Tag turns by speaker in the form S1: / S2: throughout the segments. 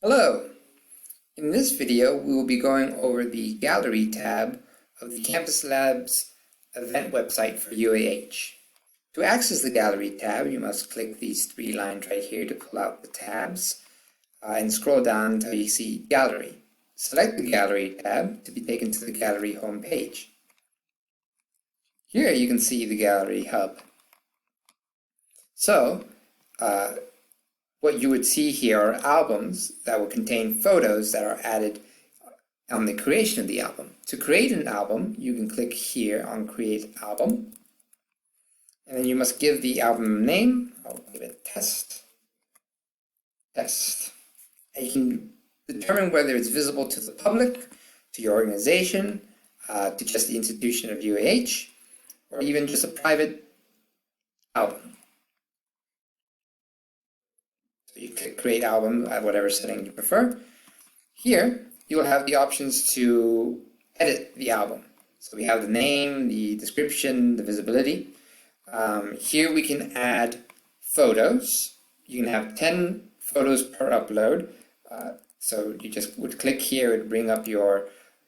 S1: Hello! In this video, we will be going over the Gallery tab of the CampusLabs event website for UAH. To access the Gallery tab, you must click these three lines right here to pull out the tabs and scroll down until you see Gallery. Select the Gallery tab to be taken to the Gallery homepage. Here you can see the Gallery hub. So, what you would see here are albums that will contain photos that are added on the creation of the album. To create an album, you can click here on Create Album. And then you must give the album a name. I'll give it Test. Test. And you can determine whether it's visible to the public, to your organization, to just the institution of UAH, or even just a private album. So you click Create Album at whatever setting you prefer. Here, you will have the options to edit the album. So we have the name, the description, the visibility. Here we can add photos. You can have 10 photos per upload. So you just would click here, it would bring up your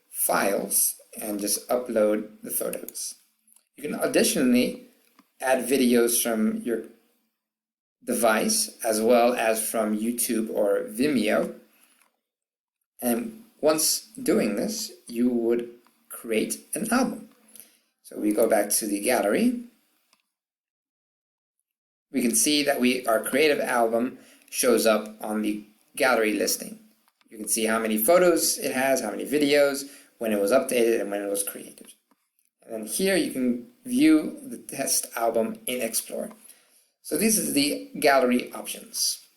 S1: files and just upload the photos. You can additionally add videos from your device as well as from YouTube or Vimeo. And once doing this, you would create an album. So we go back to the gallery. We can see that our creative album shows up on the gallery listing. You can see how many photos it has, how many videos, when it was updated, and when it was created. And then here you can view the test album in Explorer. So these are the gallery options.